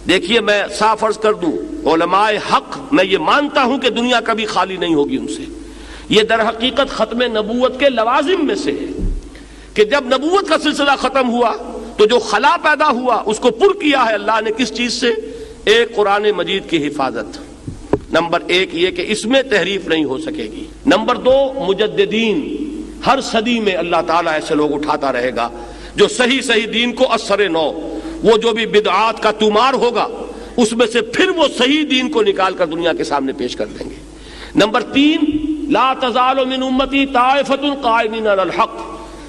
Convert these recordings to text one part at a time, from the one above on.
دیکھیے میں صاف عرض کر دوں، علماء حق میں یہ مانتا ہوں کہ دنیا کبھی خالی نہیں ہوگی ان سے. یہ در حقیقت ختم نبوت کے لوازم میں سے ہے کہ جب نبوت کا سلسلہ ختم ہوا تو جو خلا پیدا ہوا اس کو پر کیا ہے اللہ نے کس چیز سے؟ ایک قرآن مجید کی حفاظت. نمبر ایک یہ کہ اس میں تحریف نہیں ہو سکے گی. نمبر دو، مجددین، ہر صدی میں اللہ تعالیٰ ایسے لوگ اٹھاتا رہے گا جو صحیح دین کو اثر نو، وہ جو بھی بدعات کا تمار ہوگا اس میں سے پھر وہ صحیح دین کو نکال کر دنیا کے سامنے پیش کر دیں گے. نمبر تین، لا تزال من امتی طائفۃ قائمین علی الحق.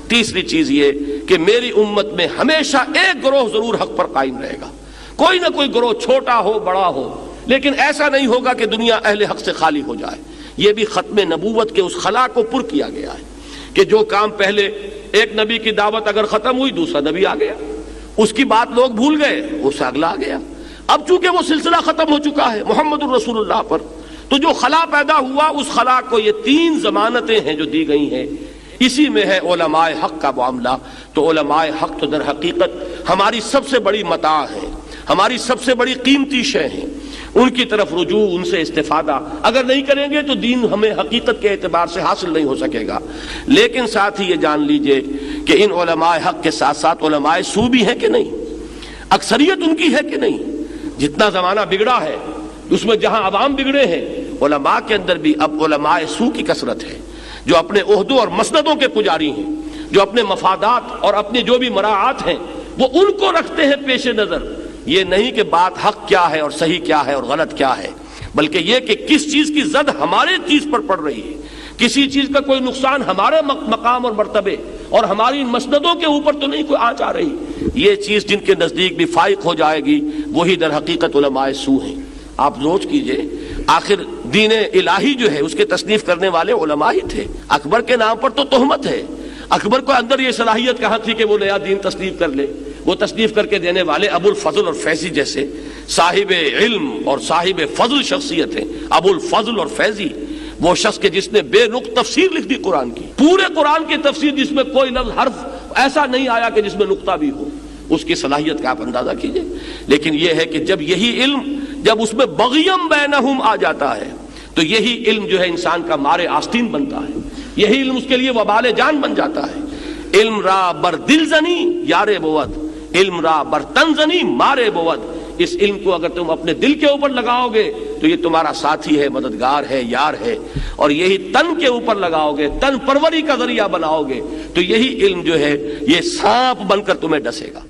تیسری چیز یہ کہ میری امت میں ہمیشہ ایک گروہ ضرور حق پر قائم رہے گا. کوئی نہ کوئی گروہ چھوٹا ہو بڑا ہو، لیکن ایسا نہیں ہوگا کہ دنیا اہل حق سے خالی ہو جائے. یہ بھی ختم نبوت کے اس خلا کو پر کیا گیا ہے کہ جو کام پہلے ایک نبی کی دعوت اگر ختم ہوئی دوسرا نبی آ گیا، اس کی بات لوگ بھول گئے، اس سے اگلا آ گیا. اب چونکہ وہ سلسلہ ختم ہو چکا ہے محمد الرسول اللہ پر، تو جو خلا پیدا ہوا اس خلا کو یہ تین ضمانتیں ہیں جو دی گئی ہیں، اسی میں ہے علماء حق کا معاملہ. تو علماء حق تو در حقیقت ہماری سب سے بڑی متاع ہے، ہماری سب سے بڑی قیمتی شے ہیں. ان کی طرف رجوع، ان سے استفادہ اگر نہیں کریں گے تو دین ہمیں حقیقت کے اعتبار سے حاصل نہیں ہو سکے گا. لیکن ساتھ ہی یہ جان لیجئے کہ ان علماء حق کے ساتھ ساتھ علماء سو بھی ہیں کہ نہیں، اکثریت ان کی ہے کہ نہیں. جتنا زمانہ بگڑا ہے اس میں جہاں عوام بگڑے ہیں، علماء کے اندر بھی اب علماء سو کی کثرت ہے جو اپنے عہدوں اور مسندوں کے پجاری ہیں، جو اپنے مفادات اور اپنے جو بھی مراعات ہیں وہ ان کو رکھتے ہیں پیش نظر. یہ نہیں کہ بات حق کیا ہے اور صحیح کیا ہے اور غلط کیا ہے، بلکہ یہ کہ کس چیز کی زد ہمارے چیز پر پڑ رہی ہے، کسی چیز کا کوئی نقصان ہمارے مقام اور مرتبے اور ہماری مسندوں کے اوپر تو نہیں کوئی آنچ آ رہی. یہ چیز جن کے نزدیک بھی فائق ہو جائے گی وہی در حقیقت علماء سو ہیں. آپ سوچ کیجئے، آخر دین الہی جو ہے اس کے تصنیف کرنے والے علماء ہی تھے. اکبر کے نام پر تو تہمت ہے، اکبر کو اندر یہ صلاحیت کہاں تھی کہ وہ نیا دین تصنیف کر لے؟ وہ تصنیف کر کے دینے والے ابو الفضل اور فیضی جیسے صاحب علم اور صاحب فضل شخصیت ہیں. ابو الفضل اور فیضی، وہ شخص کے جس نے بے نقط تفسیر لکھ دی قرآن کی، پورے قرآن کی تفسیر جس میں کوئی لفظ حرف ایسا نہیں آیا کہ جس میں نقطہ بھی ہو. اس کی صلاحیت کا آپ اندازہ کیجئے. لیکن یہ ہے کہ جب یہی علم جب اس میں بغیم بینہم آ جاتا ہے تو یہی علم جو ہے انسان کا مارے آستین بنتا ہے، یہی علم اس کے لیے وبال جان بن جاتا ہے. علم را بر دل زنی یارے بود، علم را بر تن زنی مارے بود. اس علم کو اگر تم اپنے دل کے اوپر لگاؤ گے تو یہ تمہارا ساتھی ہے، مددگار ہے، یار ہے. اور یہی تن کے اوپر لگاؤ گے، تن پروری کا ذریعہ بناؤ گے تو یہی علم جو ہے یہ سانپ بن کر تمہیں ڈسے گا.